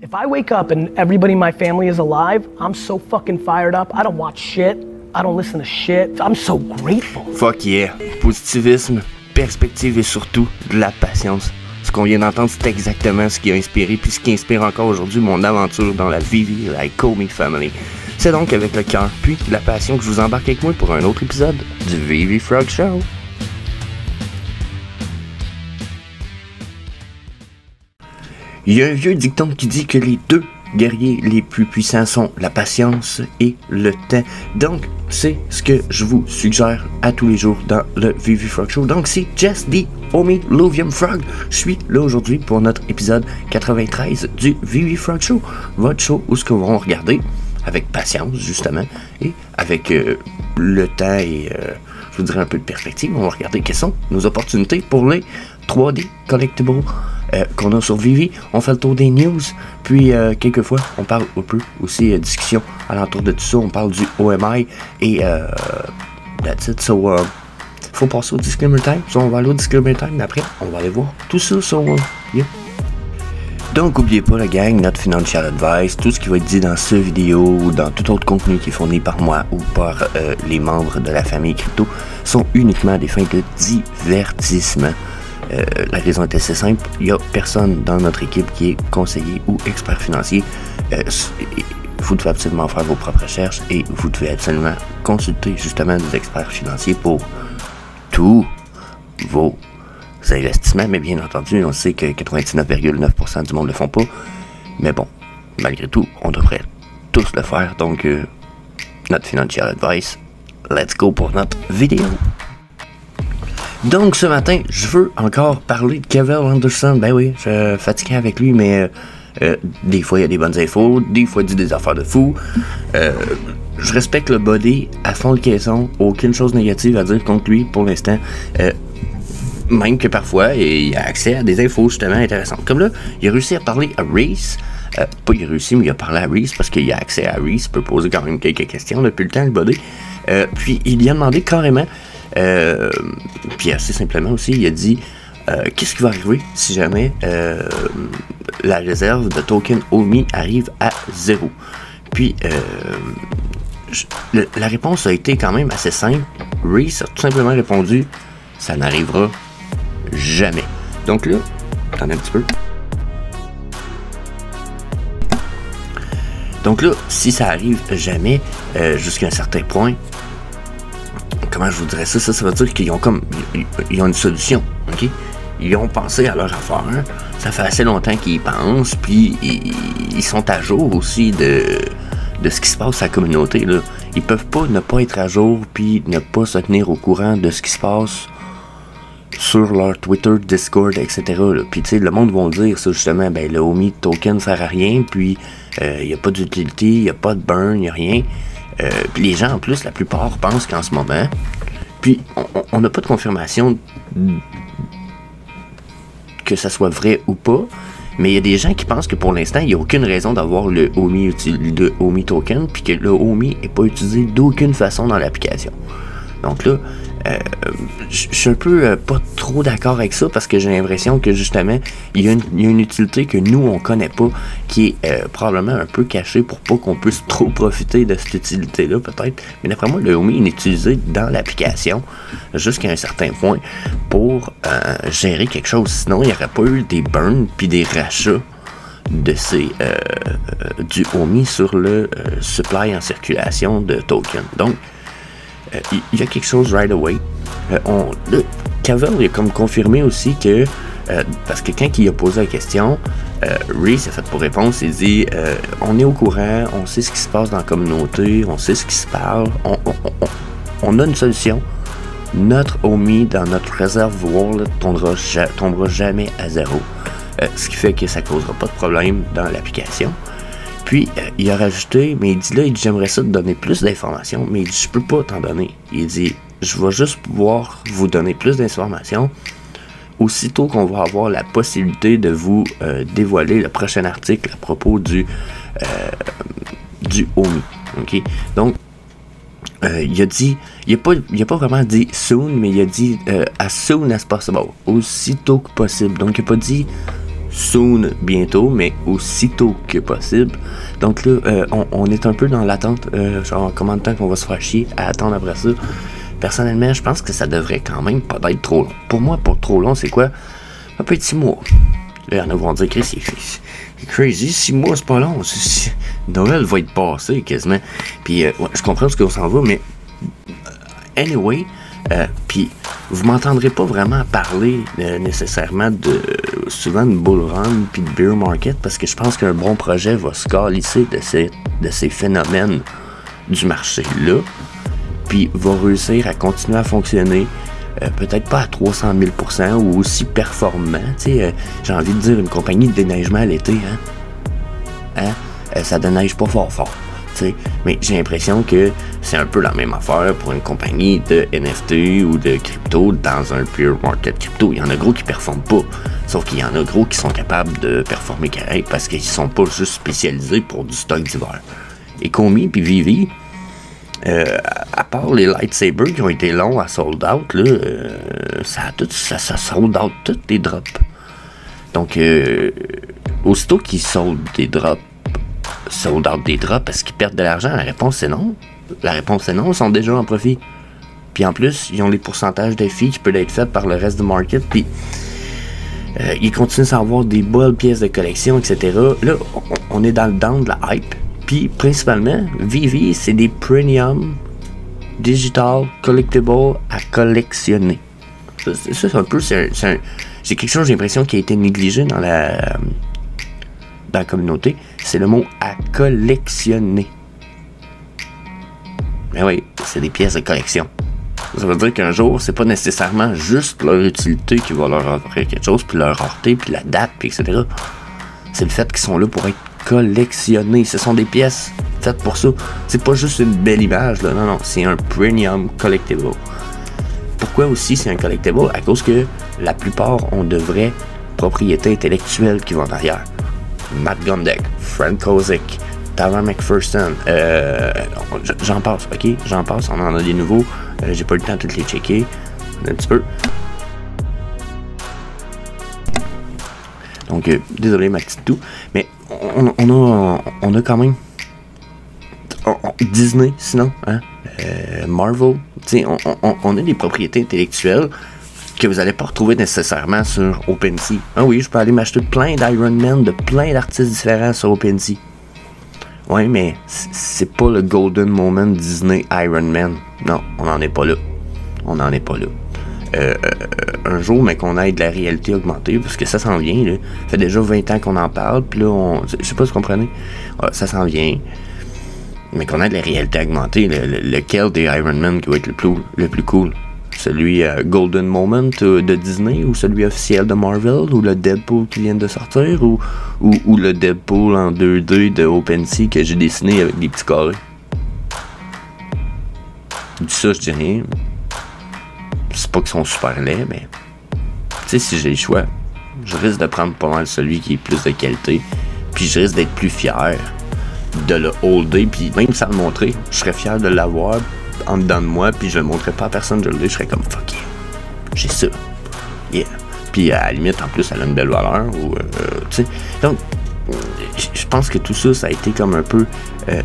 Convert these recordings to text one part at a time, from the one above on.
If I wake up and everybody in my family is alive, I'm so fucking fired up. I don't watch shit. I don't listen to shit. I'm so grateful. Fuck yeah. Positivisme, perspective et surtout de la patience. Ce qu'on vient d'entendre, c'est exactement ce qui a inspiré puis ce qui inspire encore aujourd'hui mon aventure dans la Vivi Like Comey Family. C'est donc avec le cœur puis la passion que je vous embarque avec moi pour un autre épisode du Vivi Frog Show. Il y a un vieux dicton qui dit que les deux guerriers les plus puissants sont la patience et le temps. Donc, c'est ce que je vous suggère à tous les jours dans le Vivi Frog Show. Donc, c'est Just the Homeluvium Frog. Je suis là aujourd'hui pour notre épisode 93 du Vivi Frog Show. Votre show où ce qu'on va regarder avec patience, justement, et avec le temps et, je vous dirais, un peu de perspective. On va regarder quelles sont nos opportunités pour les 3D collectibles qu'on a sur Vivi. On fait le tour des news, puis quelquefois on parle un peu aussi discussion alentour de tout ça. On parle du OMI et that's it. So faut passer au disclaimer time. So on va aller au disclaimer time, après on va aller voir tout ça. So yeah. Donc n'oubliez pas la gang, notre financial advice, tout ce qui va être dit dans cette vidéo ou dans tout autre contenu qui est fourni par moi ou par les membres de la famille crypto sont uniquement à des fins de divertissement. La raison est assez simple, il n'y a personne dans notre équipe qui est conseiller ou expert financier. Vous devez absolument faire vos propres recherches et vous devez absolument consulter justement des experts financiers pour tous vos investissements. Mais bien entendu, on sait que 99,9% du monde ne le font pas. Mais bon, malgré tout, on devrait tous le faire. Donc, notre financial advice, let's go pour notre vidéo. Donc ce matin, je veux encore parler de Kevin Anderson. Ben oui, je suis fatigué avec lui, mais des fois il y a des bonnes infos, des fois il dit des affaires de fou. Je respecte le body à fond de caisson, aucune chose négative à dire contre lui pour l'instant. Même que parfois il a accès à des infos justement intéressantes. Comme là, il a réussi à parler à Reese. Pas il a réussi, mais il a parlé à Reese parce qu'il a accès à Reese. Il peut poser quand même quelques questions depuis le temps, le body. Puis il lui a demandé carrément. Puis assez simplement aussi, il a dit qu'est-ce qui va arriver si jamais la réserve de token OMI arrive à 0. Puis la réponse a été quand même assez simple. Reese a tout simplement répondu ça n'arrivera jamais. Donc là, attendez un petit peu. Donc là, si ça arrive jamais jusqu'à un certain point, comment je vous dirais ça? Ça veut dire qu'ils ont ils ont une solution, ok? Ils ont pensé à leur affaire. Ça fait assez longtemps qu'ils y pensent, puis ils sont à jour aussi de ce qui se passe à la communauté, là. Ils peuvent pas ne pas être à jour, puis ne pas se tenir au courant de ce qui se passe sur leur Twitter, Discord, etc. Là. Puis tu sais, le monde va dire ça justement, ben le OMI token sert à rien, puis il n'y a pas d'utilité, il n'y a pas de burn, il n'y a rien. Puis les gens en plus, la plupart pensent qu'en ce moment, puis on n'a pas de confirmation que ça soit vrai ou pas, mais il y a des gens qui pensent que pour l'instant, il n'y a aucune raison d'avoir le OMI token, puis que le OMI n'est pas utilisé d'aucune façon dans l'application. Donc là, je suis un peu pas trop d'accord avec ça parce que j'ai l'impression que justement il y a une utilité que nous on connaît pas qui est probablement un peu cachée pour pas qu'on puisse trop profiter de cette utilité là peut-être, mais d'après moi le OMI est utilisé dans l'application jusqu'à un certain point pour gérer quelque chose, sinon il n'y aurait pas eu des burns puis des rachats de ces du OMI sur le supply en circulation de tokens. Donc il y a quelque chose right away. Cavell il a comme confirmé aussi que parce que quand il a posé la question, Reese a fait pour réponse, il dit on est au courant, on sait ce qui se passe dans la communauté, on sait ce qui se parle, on a une solution. Notre OMI dans notre réserve wallet tombera jamais à 0. Ce qui fait que ça causera pas de problème dans l'application. Puis, il a rajouté, mais il dit là, j'aimerais ça te donner plus d'informations, mais il dit, je peux pas t'en donner. Il dit, je vais juste pouvoir vous donner plus d'informations aussitôt qu'on va avoir la possibilité de vous dévoiler le prochain article à propos du OMI. Okay? Donc, il a dit, il a pas vraiment dit soon, mais il a dit as soon as possible, aussitôt que possible. Donc, il n'a pas dit soon, bientôt, mais aussitôt que possible. Donc là, on est un peu dans l'attente, genre combien de temps qu'on va se faire chier à attendre après ça. Personnellement, je pense que ça devrait quand même pas être trop long. Pour moi, pour trop long, c'est quoi? Un peu de 6 mois. Là, il y en a qui vont dire que c'est crazy, 6 mois, c'est pas long. Noël va être passé quasiment. Puis, ouais, je comprends ce qu'on s'en va, mais anyway, puis vous m'entendrez pas vraiment parler nécessairement souvent de bull run puis de bear market, parce que je pense qu'un bon projet va se calisser de ces phénomènes du marché-là, puis va réussir à continuer à fonctionner, peut-être pas à 300 000% ou aussi performant. J'ai envie de dire une compagnie de déneigement à l'été, ça déneige pas fort. Mais j'ai l'impression que c'est un peu la même affaire pour une compagnie de NFT ou de crypto dans un pure market crypto. Il y en a gros qui performent pas, sauf qu'il y en a gros qui sont capables de performer correct parce qu'ils sont pas juste spécialisés pour du stock d'hiver. Et Komi puis Vivi, à part les lightsabers qui ont été longs à sold out, là, ça sold out tous les drops. Donc, aussitôt qu'ils sold out des drops, est-ce qu'ils perdent de l'argent? La réponse c'est non. Ils sont déjà en profit. Puis en plus, ils ont les pourcentages de filles qui peuvent être faites par le reste du market. Puis ils continuent à avoir des belles pièces de collection, etc. Là, on est dans le down de la hype. Puis principalement, Vivi, c'est des premium digital collectibles à collectionner. Ça c'est un peu, c'est quelque chose, j'ai l'impression, qui a été négligé dans la communauté. C'est le mot à collectionner. Mais oui, c'est des pièces de collection. Ça veut dire qu'un jour, c'est pas nécessairement juste leur utilité qui va leur offrir quelque chose, puis leur rareté, puis la date, puis etc. C'est le fait qu'ils sont là pour être collectionnés. Ce sont des pièces faites pour ça. C'est pas juste une belle image, là. Non, c'est un premium collectible. Pourquoi aussi c'est un collectible? À cause que la plupart ont de vraies propriétés intellectuelles qui vont en arrière. Matt Gondek, Frank Kozik, Tara McPherson, j'en passe, ok? J'en passe, on en a des nouveaux. J'ai pas eu le temps de toutes les checker. Un petit peu. Donc, désolé ma petite toux, mais on a quand même Disney, sinon, hein? Marvel, tu sais, on a des propriétés intellectuelles que vous n'allez pas retrouver nécessairement sur OpenSea. Ah oui, je peux aller m'acheter plein d'Iron Man de plein d'artistes différents sur OpenSea. Ouais, mais c'est pas le golden moment Disney Iron Man. Non, on n'en est pas là. Un jour, mais qu'on ait de la réalité augmentée, parce que ça s'en vient, là. Ça fait déjà 20 ans qu'on en parle, puis là, je sais pas si vous comprenez. Ouais, ça s'en vient. Mais qu'on ait de la réalité augmentée, lequel des Iron Man qui va être le plus cool? Celui Golden Moment de Disney, ou celui officiel de Marvel, ou le Deadpool qui vient de sortir, ou le Deadpool en 2D de OpenSea que j'ai dessiné avec des petits carrés. Je dis ça, je dis rien. C'est pas qu'ils sont super laids, mais tu sais, si j'ai le choix, je risque de prendre pas mal celui qui est plus de qualité, puis je risque d'être plus fier de le holder, puis même sans le montrer, je serais fier de l'avoir en dedans de moi, puis je le montrerai pas à personne, je serais comme fuck yeah, j'ai ça, yeah. Puis à la limite, en plus, elle a une belle valeur, ou tu sais. Donc, je pense que tout ça, ça a été comme un peu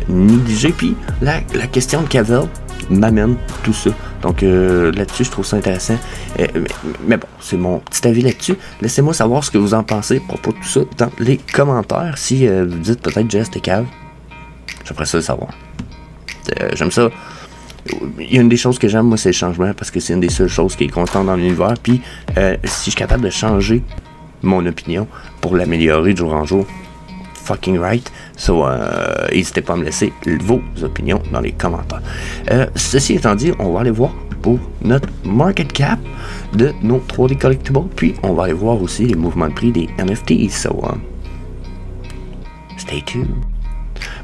négligé. Puis la question de Cavill m'amène tout ça. Donc là-dessus, je trouve ça intéressant. Mais bon, c'est mon petit avis là-dessus. Laissez-moi savoir ce que vous en pensez à propos de tout ça dans les commentaires. Si vous dites peut-être Jess t'es cave, j'aimerais ça le savoir. J'aime ça. Il y a une des choses que j'aime, moi, c'est le changement, parce que c'est une des seules choses qui est constante dans l'univers. Puis si je suis capable de changer mon opinion pour l'améliorer de jour en jour, fucking right. So, n'hésitez pas à me laisser vos opinions dans les commentaires. Ceci étant dit, on va aller voir pour notre market cap de nos 3D collectibles. Puis, on va aller voir aussi les mouvements de prix des NFTs. So, stay tuned.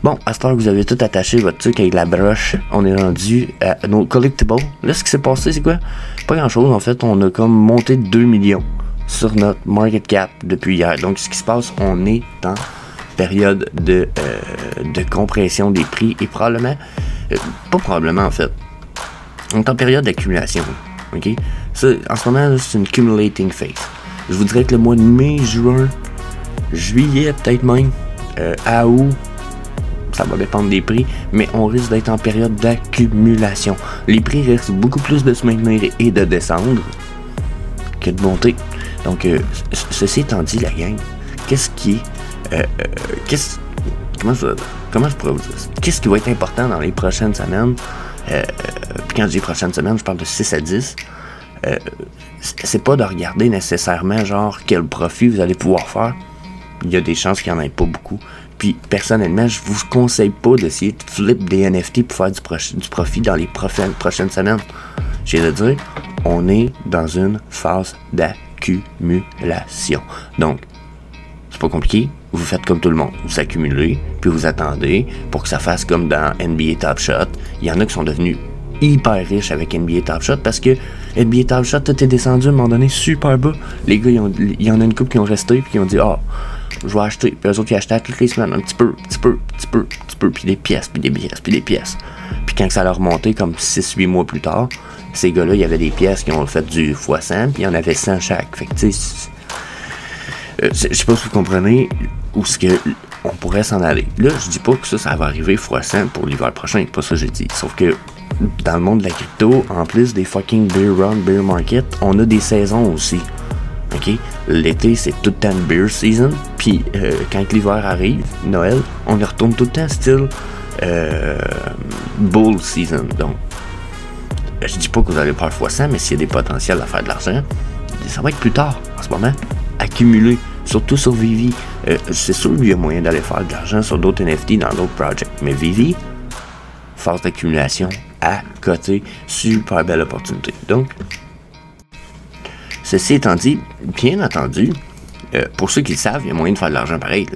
Bon, à cette heure que vous avez tout attaché votre truc avec la broche, on est rendu à nos collectibles. Là, ce qui s'est passé, c'est quoi? Pas grand-chose. En fait, on a comme monté de 2 millions sur notre market cap depuis hier. Donc, ce qui se passe, on est en période de compression des prix et probablement, pas probablement en fait, on est en période d'accumulation. Ok, ça, en ce moment, là, c'est une accumulating phase. Je vous dirais que le mois de mai, juin, juillet peut-être même, à août, ça va dépendre des prix, mais on risque d'être en période d'accumulation. Les prix risquent beaucoup plus de se maintenir et de descendre que de monter. Donc, ceci étant dit, la gang, qu'est-ce qui est... comment je pourrais vous dire ça? Qu'est-ce qui va être important dans les prochaines semaines? Puis quand je dis prochaines semaines, je parle de 6 à 10. C'est pas de regarder nécessairement genre quel profit vous allez pouvoir faire. Il y a des chances qu'il n'y en ait pas beaucoup. Puis personnellement, je vous conseille pas d'essayer de flip des NFT pour faire du profit dans les prochaines semaines. J'ai de dire, on est dans une phase d'accumulation. Donc, c'est pas compliqué. Vous faites comme tout le monde. Vous accumulez, puis vous attendez pour que ça fasse comme dans NBA Top Shot. Il y en a qui sont devenus hyper riches avec NBA Top Shot parce que NBA Top Shot, tout est descendu à un moment donné super bas. Les gars, il y en a une couple qui ont resté puis qui ont dit je vais acheter. Puis eux autres, ils achetaient toutes les semaines un petit peu, puis des pièces, puis des pièces. Puis quand ça leur remontait comme 6-8 mois plus tard, ces gars-là, il y avait des pièces qui ont fait du x100, puis il y en avait 100 chaque. Fait que tu sais, je sais pas si vous comprenez où ce que on pourrait s'en aller. Là, je dis pas que ça va arriver x100 pour l'hiver prochain, c'est pas ça que j'ai dit. Sauf que dans le monde de la crypto, en plus des fucking bear run, bear market, on a des saisons aussi. OK? L'été, c'est tout le temps bear season. Puis quand l'hiver arrive, Noël, on y retourne tout le temps style bull season. Donc, je dis pas que vous allez faire x100, mais s'il y a des potentiels à faire de l'argent, ça va être plus tard, en ce moment. Accumuler, surtout sur Vivi. C'est sûr qu'il y a moyen d'aller faire de l'argent sur d'autres NFT dans d'autres projects. Mais Vivi, phase d'accumulation, à côté, super belle opportunité. Donc, ceci étant dit, bien entendu, pour ceux qui le savent, il y a moyen de faire de l'argent pareil.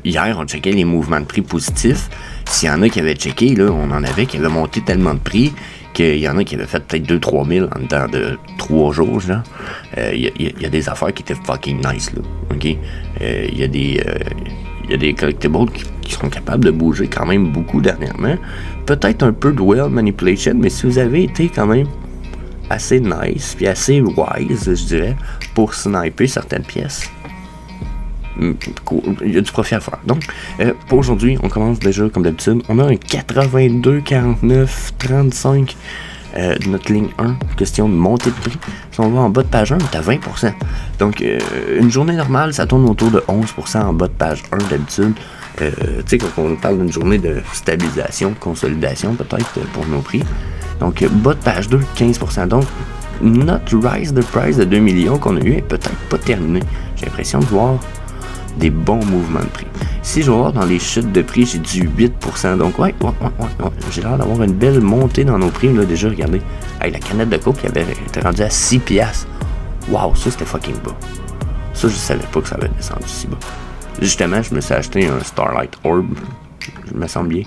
Hier, on checkait les mouvements de prix positifs. S'il y en a qui avaient checké, là, on en avait qui avaient monté tellement de prix qu'il y en a qui avaient fait peut-être 2-3 000 en dedans de 3 jours. Il y a des affaires qui étaient fucking nice. Là, okay? Il y a des collectibles qui sont capables de bouger quand même beaucoup dernièrement. Peut-être un peu de whale manipulation, mais si vous avez été quand même assez nice puis assez wise, je dirais, pour sniper certaines pièces, il y a du profit à faire. Donc, pour aujourd'hui, on commence déjà comme d'habitude. On a un 82, 49, 35 de notre ligne 1, question de montée de prix. Si on va en bas de page 1, on est à 20%. Donc, une journée normale, ça tourne autour de 11% en bas de page 1 d'habitude. Tu sais, quand on parle d'une journée de stabilisation, consolidation peut-être pour nos prix. Donc, bas de page 2, 15%. Donc, notre rise de price de 2 millions qu'on a eu est peut-être pas terminé. J'ai l'impression de voir des bons mouvements de prix. Si je vais voir dans les chutes de prix, j'ai du 8%. Donc, ouais. J'ai l'air d'avoir une belle montée dans nos prix. Là, déjà, regardez. Hey, la canette de coke qui avait été rendue à 6$. Wow, ça, c'était fucking bas. Ça, je savais pas que ça avait descendu si bas. Justement, je me suis acheté un Starlight Orb. Je me sens bien.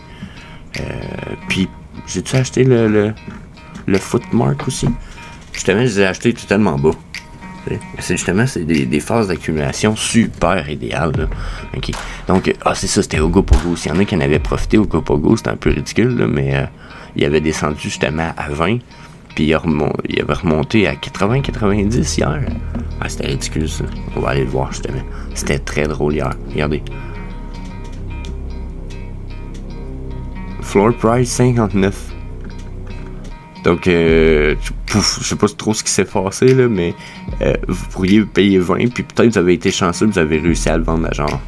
Puis, j'ai-tu acheté le Footmark aussi? Justement, je les ai achetés totalement bas. C'est justement des phases d'accumulation super idéales. Là. Okay. Donc, c'est ça, c'était Ogopogo. S'il y en a qui en avaient profité, Ogopogo, c'était un peu ridicule, là, mais il avait descendu justement à 20, puis il avait remonté à 80-90 hier. C'était ridicule, ça. On va aller le voir, justement. C'était très drôle hier. Regardez. Floor price 59. Donc, je sais pas trop ce qui s'est passé, là, mais vous pourriez payer 20, puis peut-être vous avez été chanceux, vous avez réussi à le vendre à genre.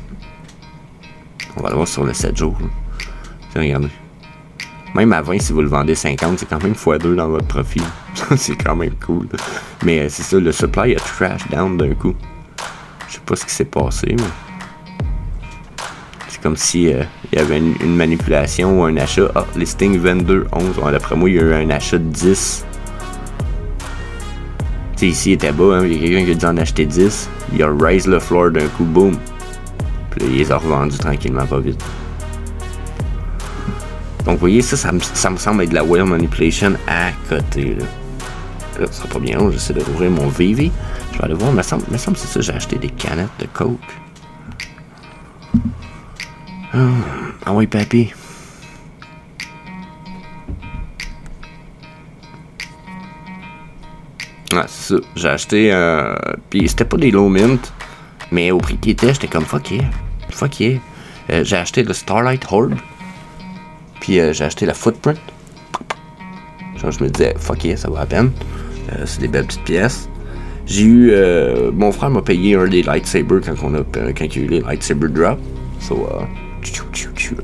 On va le voir sur le 7 jours. Regardez. Même à 20, si vous le vendez 50, c'est quand même x2 dans votre profit. C'est quand même cool. Mais c'est ça, le supply a trash down d'un coup. Je sais pas ce qui s'est passé, mais c'est comme si il y avait une manipulation ou un achat. Listing 22, 11. Ouais, d'après moi, il y a eu un achat de 10. Tu sais, ici, il était bas. Hein, il y a quelqu'un qui a dû en acheter 10. Il a raise le floor d'un coup, boom. Puis là, il les a revendus tranquillement, pas vite. Donc, vous voyez, ça me semble être de la whale manipulation à côté. Là, ça sera pas bien long. J'essaie de rouvrir mon VV. Je vais aller voir. Il me semble c'est ça. J'ai acheté des canettes de Coke. Ah oui, papy. Ah, c'est ça. J'ai acheté. Puis c'était pas des low mint. Mais au prix qu'il était, j'étais comme fuck yeah. Fuck yeah. J'ai acheté le Starlight Horde. Puis j'ai acheté la Footprint. Genre, je me disais fuck yeah, ça vaut la peine. C'est des belles petites pièces. J'ai eu. Mon frère m'a payé un des lightsabers quand il y a eu les lightsaber drop. So,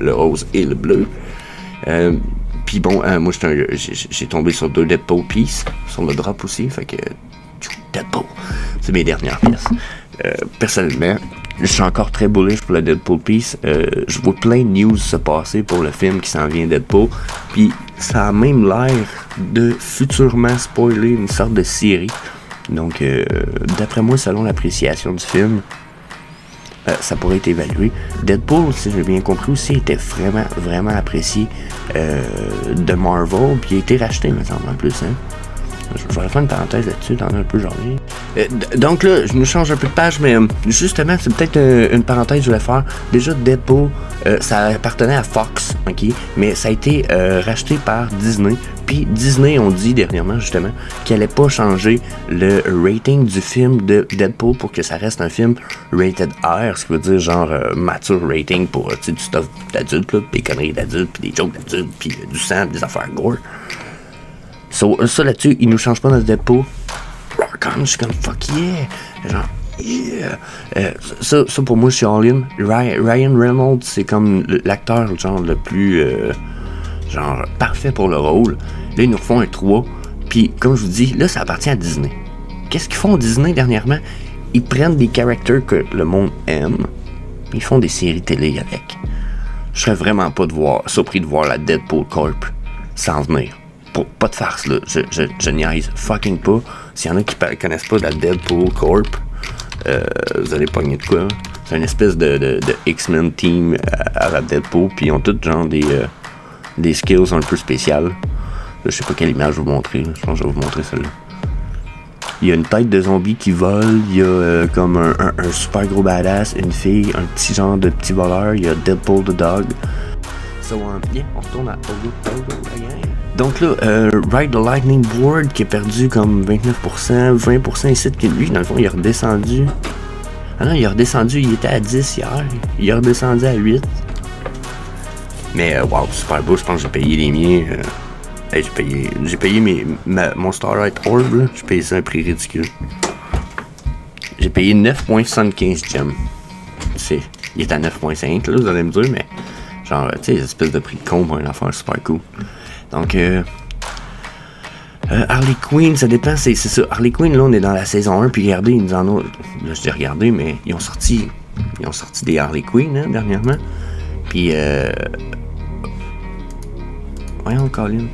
le rose et le bleu. Puis bon, moi j'ai tombé sur 2 Deadpool Piece sur le drop aussi. Fait que. Deadpool. C'est mes dernières pièces. Personnellement, je suis encore très bullish pour le Deadpool Piece. Je vois plein de news se passer pour le film qui s'en vient Deadpool. Puis ça a même l'air de futurement spoiler une sorte de série. Donc, d'après moi, selon l'appréciation du film, ça pourrait être évalué. Deadpool, si j'ai bien compris aussi, était vraiment, vraiment apprécié de Marvel. Puis il a été racheté, me semble, en plus. Hein. Je vais faire une parenthèse là-dessus, dans un peu, j'en reviens. Donc là, je nous change un peu de page, mais justement, c'est peut-être une parenthèse que je voulais faire. Déjà, Deadpool, ça appartenait à Fox, ok, mais ça a été racheté par Disney. Puis Disney ont dit dernièrement, justement, qu'ils n'allaient pas changer le rating du film de Deadpool pour que ça reste un film rated R, ce qui veut dire genre mature rating pour du stuff d'adulte, des conneries d'adultes, puis des jokes d'adultes, puis du sang, des affaires gore. So, ça là-dessus, ils nous changent pas notre Deadpool. Quand je suis comme fuck yeah, genre yeah. Ça pour moi, je suis all-in. Ryan Reynolds, c'est comme l'acteur genre le plus genre parfait pour le rôle. Là, ils nous refont un 3. Puis, comme je vous dis, là, ça appartient à Disney. Qu'est-ce qu'ils font Disney dernièrement? Ils prennent des characters que le monde aime, puis ils font des séries télé avec. Je serais vraiment pas surpris de voir la Deadpool Corp s'en venir. Pas de farce, là. Je niaise fucking pas. S'il y en a qui connaissent pas la Deadpool Corp, vous allez pogner de quoi? C'est une espèce de X-Men team à la Deadpool, puis ils ont tous genre des skills un peu spéciales. Là, je sais pas quelle image je vais vous montrer. Là. Je pense que je vais vous montrer celle-là. Il y a une tête de zombie qui vole, il y a comme un super gros badass, une fille, un petit genre de petit voleur, il y a Deadpool the Dog. So, yeah, on retourne à donc là, Ride the Lightning Board qui a perdu comme 29%, 20% ici, que lui, dans le fond, il est redescendu. Ah non, il est redescendu, il était à 10 hier, il est redescendu à 8. Mais wow, super beau, je pense que j'ai payé les miens. Hey, j'ai payé mon Starlight Orb, j'ai payé ça à un prix ridicule. J'ai payé 9.75 gems. Il est à 9.5 là, vous allez me dire, mais genre, tu sais, les espèces de prix de con pour une affaire super cool. Donc, Harley Quinn, ça dépend, c'est ça. Harley Quinn, là, on est dans la saison 1, puis regardez, ils nous en ont. Là, je dis regardez, mais ils ont sorti des Harley Quinn, hein, dernièrement. Puis, voyons, Colin.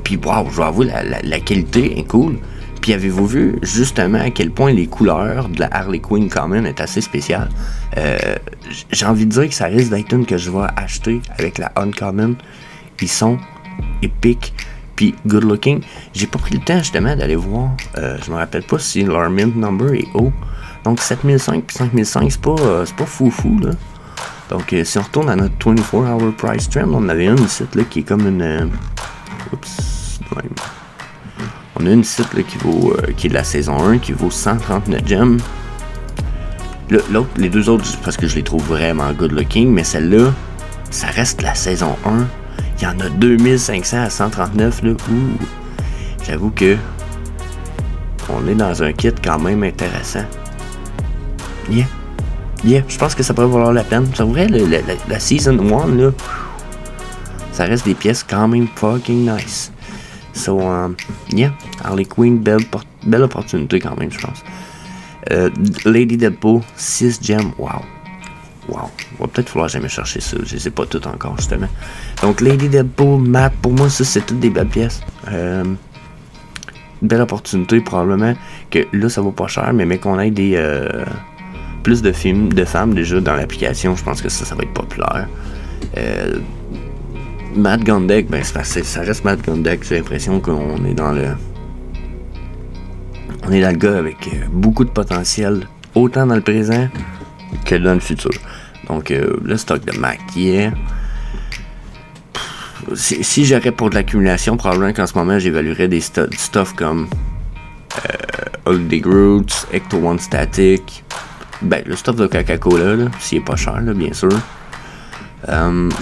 Puis, waouh, je vais avouer, la qualité est cool. Puis, avez-vous vu, justement, à quel point les couleurs de la Harley Quinn Common est assez spéciale? J'ai envie de dire que ça risque d'être une que je vais acheter avec la Uncommon. Ils sont épiques, puis good looking. J'ai pas pris le temps justement d'aller voir. Je me rappelle pas si leur mint number est haut. Donc 7005 puis 5005, c'est pas foufou là. Donc si on retourne à notre 24-hour price trend, on avait une site là qui est comme une. Oups. On a une site là qui est de la saison 1 qui vaut 139 gems. L'autre, les deux autres, parce que je les trouve vraiment good looking, mais celle-là, ça reste la saison 1. Il y en a 2500 à 139 là. Ouh. J'avoue que on est dans un kit quand même intéressant. Yeah. Je pense que ça pourrait valoir la peine. C'est vrai, la Season 1 là, ça reste des pièces quand même fucking nice. So, yeah, Harley Quinn, belle opportunité quand même, je pense. Lady Deadpool, 6 gems, wow. Va peut-être falloir jamais chercher ça, je sais pas tout encore justement. Donc Lady Deadpool, Matt, pour moi ça c'est toutes des belles pièces. Belle opportunité probablement, que là ça vaut pas cher, mais qu'on ait des plus de films de femmes déjà dans l'application, je pense que ça va être populaire. Matt Gondek, ben ça reste Matt Gondek, j'ai l'impression qu'on est dans le gars avec beaucoup de potentiel, autant dans le présent que dans le futur. Donc, le stock de Mac, yeah. Si j'aurais pour de l'accumulation, probablement qu'en ce moment, j'évaluerais du stuff comme Holiday Groots, Ecto One Static, Ben, le stuff de Coca-Cola, là, s'il est pas cher, là, bien sûr.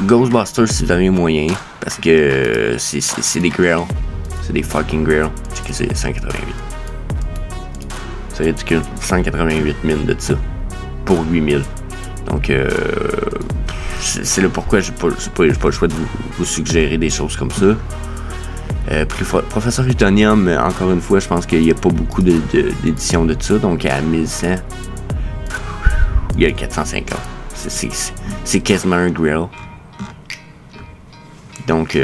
Ghostbusters, si vous avez moyen, parce que c'est des grills. C'est des fucking grills. C'est 188. C'est ridicule. 188 000 de ça. Pour 8000. Donc, c'est le pourquoi j'ai pas le choix de vous suggérer des choses comme ça. Professeur Utonium, encore une fois, je pense qu'il n'y a pas beaucoup d'éditions de ça. Donc, à 1100, il y a le 450. C'est quasiment un grill. Donc,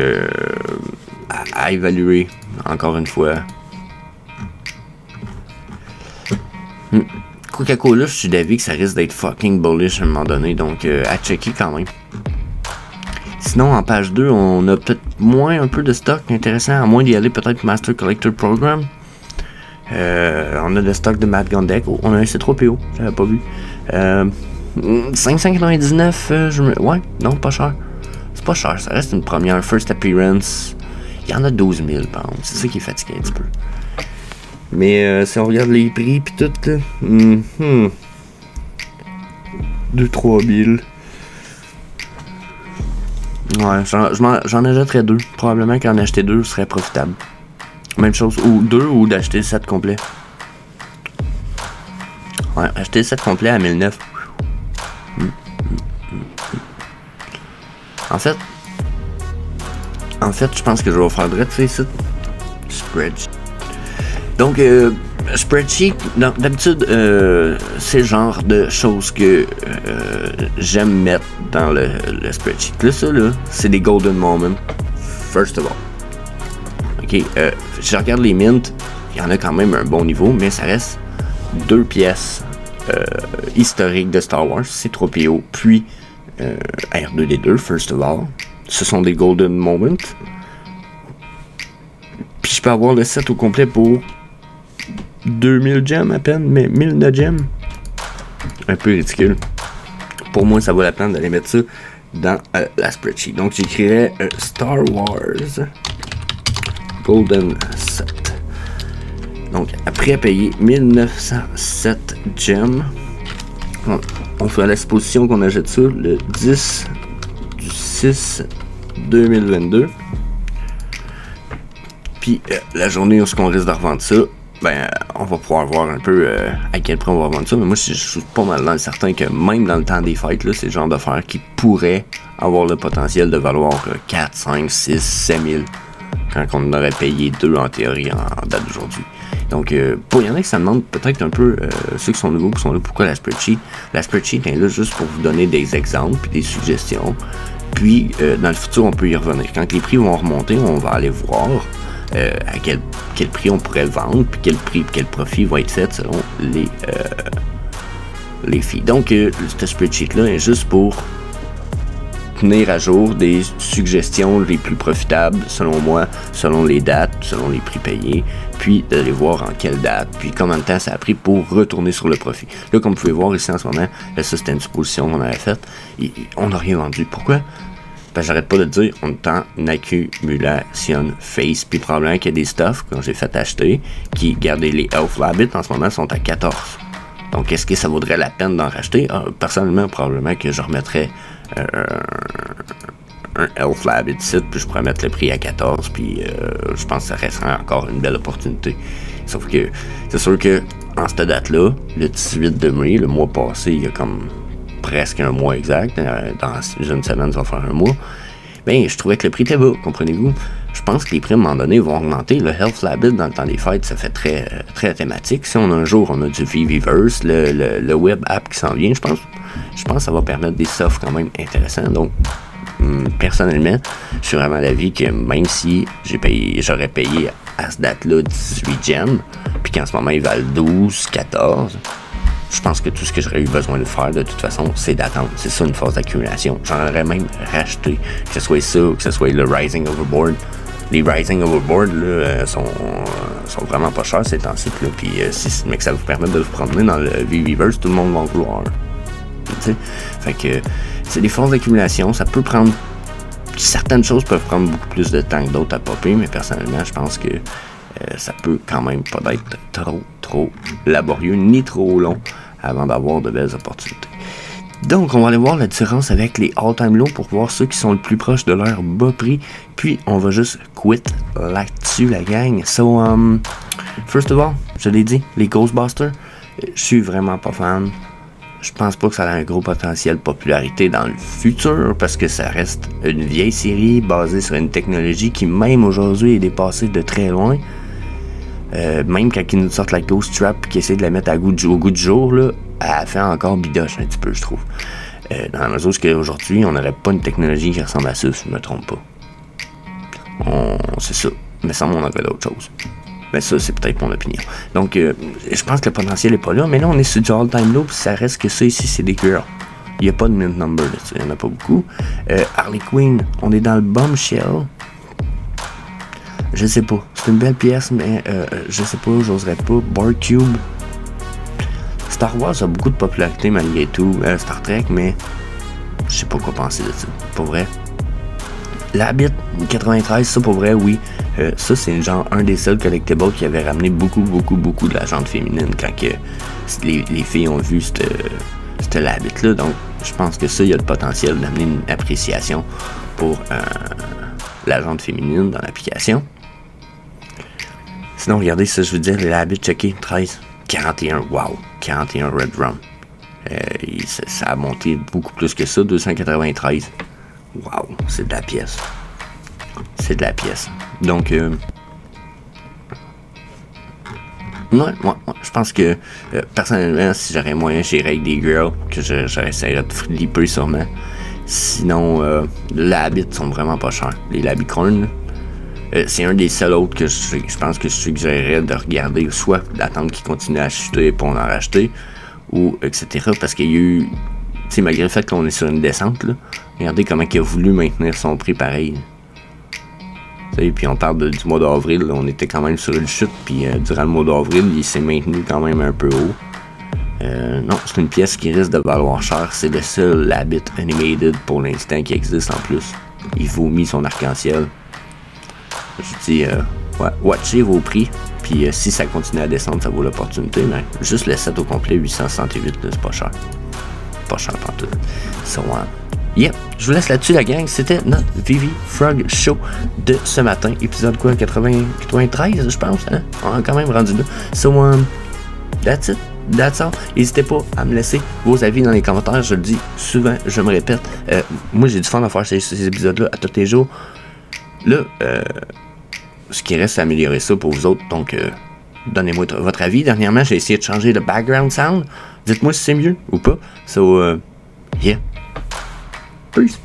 à évaluer, encore une fois. Coca-Cola, je suis d'avis que ça risque d'être fucking bullish à un moment donné. Donc, à checker quand même. Sinon, en page 2, on a peut-être moins un peu de stock intéressant, à moins d'y aller peut-être Master Collector Program. On a le stock de Matt Gondek. Oh, on a un C3PO, j'avais pas vu. 5,99$, ouais, non, pas cher. C'est pas cher, ça reste une première first appearance. Il y en a 12 000 pounds, c'est ça qui est fatigué un petit peu. Mais si on regarde les prix pis tout, là, 2-3 000. Ouais, j'en achèterais 2. Probablement qu'en acheter 2 serait profitable. Même chose, ou 2 ou d'acheter le set complet. Ouais, acheter le set complet à 1009. En fait, je pense que je vais faire direct ça ici. Spreadsheet. Donc, spreadsheet, d'habitude, c'est le genre de choses que j'aime mettre dans le spreadsheet. Là, ça, là, c'est des golden moments. First of all. Ok, si je regarde les mints, il y en a quand même un bon niveau, mais ça reste 2 pièces historiques de Star Wars, C3PO, puis R2D2, first of all. Ce sont des golden moments. Puis je peux avoir le set au complet pour 2000 gems à peine, mais 1000 de gems. Un peu ridicule. Pour moi, ça vaut la peine d'aller mettre ça dans la spreadsheet. Donc j'écrirais Star Wars Golden Set. Donc après à payer 1907 gems, on fait la supposition qu'on achète ça le 10 du 6 2022. Puis la journée où on risque de revendre ça, ben on va pouvoir voir un peu à quel prix on va revendre ça. Mais moi je suis pas mal dans certain que même dans le temps des fêtes, là, c'est le genre d'affaires qui pourrait avoir le potentiel de valoir 4, 5, 6, 7 000 quand on aurait payé 2 en théorie en date d'aujourd'hui. Donc, il y en a qui ça demande peut-être un peu, ceux qui sont nouveaux, qui sont là, pourquoi la spreadsheet? La spreadsheet est là juste pour vous donner des exemples et des suggestions. Puis, dans le futur, on peut y revenir. Quand les prix vont remonter, on va aller voir à quel prix on pourrait vendre, puis quel profit va être fait selon les filles. Donc, cette spreadsheet-là est juste pour tenir à jour des suggestions les plus profitables, selon moi, selon les dates, selon les prix payés, puis d'aller voir en quelle date, puis combien de temps ça a pris pour retourner sur le profit. Là, comme vous pouvez voir ici en ce moment, là, ça c'était une supposition qu'on avait faite, et on n'a rien vendu. Pourquoi? Ben, j'arrête pas de le dire, on est en accumulation phase, puis probablement qu'il y a des stuff que j'ai fait acheter, qui, regardez, les Elf Labbit en ce moment sont à 14. Donc, est-ce que ça vaudrait la peine d'en racheter? Personnellement, probablement que je remettrais un Elf Labbit site, puis je pourrais mettre le prix à 14, puis je pense que ça resterait encore une belle opportunité. Sauf que c'est sûr que en cette date-là, le 18 de mai, le mois passé, il y a comme presque un mois exact, dans une semaine, ça va faire un mois, ben je trouvais que le prix était bas, comprenez-vous? Je pense que les prix à un moment donné vont augmenter. Le Health Labbit dans le temps des fêtes, ça fait très thématique. Si un jour on a du Viviverse, le web app qui s'en vient, je pense que ça va permettre des softs quand même intéressants. Donc personnellement, je suis vraiment d'avis que même si j'aurais payé à cette date-là 18 gems, puis qu'en ce moment ils valent 12, 14, je pense que tout ce que j'aurais eu besoin de faire, de toute façon, c'est d'attendre. C'est ça une phase d'accumulation. J'en aurais même racheté, que ce soit ça ou que ce soit le Rising Overboard. Les Rising Overboard là, sont vraiment pas chers ces temps-ci. Puis mais que ça vous permet de vous promener dans le Viviverse, tout le monde va en vouloir. T'sais? Fait que c'est des phases d'accumulation. Ça peut prendre. Certaines choses peuvent prendre beaucoup plus de temps que d'autres à popper, mais personnellement, je pense que ça peut quand même pas être trop laborieux ni trop long avant d'avoir de belles opportunités. Donc, on va aller voir la différence avec les all-time low pour voir ceux qui sont le plus proches de leur bas prix. Puis, on va juste quit là-dessus, la gang. So, first of all, je l'ai dit, les Ghostbusters, je suis vraiment pas fan. Je pense pas que ça a un gros potentiel de popularité dans le futur parce que ça reste une vieille série basée sur une technologie qui, même aujourd'hui, est dépassée de très loin. Même quand ils nous sortent la Ghost Trap qui essaie de la mettre au goût du jour, là, elle fait encore bidoche un petit peu, je trouve. Dans la mesure où qu'aujourd'hui, on n'aurait pas une technologie qui ressemble à ça, si je ne me trompe pas. C'est ça. Mais ça, on aurait d'autres choses. Mais ça, c'est peut-être mon opinion. Donc, je pense que le potentiel n'est pas là. Mais là, on est sur du all-time low, puis ça reste que ça ici, c'est des girls. Il n'y a pas de mint number là-dessus, il n'y en a pas beaucoup. Harley Quinn, on est dans le Bombshell. Je sais pas. C'est une belle pièce, mais je sais pas, j'oserais pas. Bar Cube. Star Wars a beaucoup de popularité malgré tout. Star Trek, mais je sais pas quoi penser de ça. Pour vrai. L'Habit 93, ça pour vrai, oui. Ça, c'est genre un des seuls collectibles qui avait ramené beaucoup de la jante féminine quand que les filles ont vu cette L'Habit-là. Donc, je pense que ça, il y a le potentiel d'amener une appréciation pour la jante féminine dans l'application. Sinon, regardez ça, je veux dire, L'Habit, checké, 13, 41, wow, 41 Red Rum. Ça a monté beaucoup plus que ça, 293. Wow, c'est de la pièce. C'est de la pièce. Donc, je pense que, personnellement, si j'aurais moyen, j'irais avec des girls, que j'essaierais de flipper sûrement. Sinon, les Habits sont vraiment pas chers. Les Labicorn, c'est un des seuls autres que je pense que je suggérerais de regarder, soit d'attendre qu'ils continuent à chuter pour en racheter, ou etc. Parce qu'il y a eu, tu sais, malgré le fait qu'on est sur une descente, là, regardez comment il a voulu maintenir son prix pareil. Et puis on parle du mois d'avril, on était quand même sur une chute, puis durant le mois d'avril, il s'est maintenu quand même un peu haut. Non, c'est une pièce qui risque de valoir cher, c'est le seul Habit Animated pour l'instant qui existe en plus. Il vomit son arc-en-ciel. Je dis, watchez vos prix, puis si ça continue à descendre, ça vaut l'opportunité, mais juste le set au complet, 868, c'est pas cher. Pas cher pantoute. So, yep, je vous laisse là-dessus la gang, c'était notre Vivi Frog Show de ce matin, épisode quoi, 93 je pense, hein? On a quand même rendu là. So, that's it, that's all. N'hésitez pas à me laisser vos avis dans les commentaires, je le dis souvent, je me répète, moi j'ai du fun à faire ces épisodes-là à tous les jours. Là, ce qui reste, c'est améliorer ça pour vous autres, donc donnez-moi votre avis. Dernièrement, j'ai essayé de changer le background sound, dites-moi si c'est mieux ou pas. So, yeah. Peace.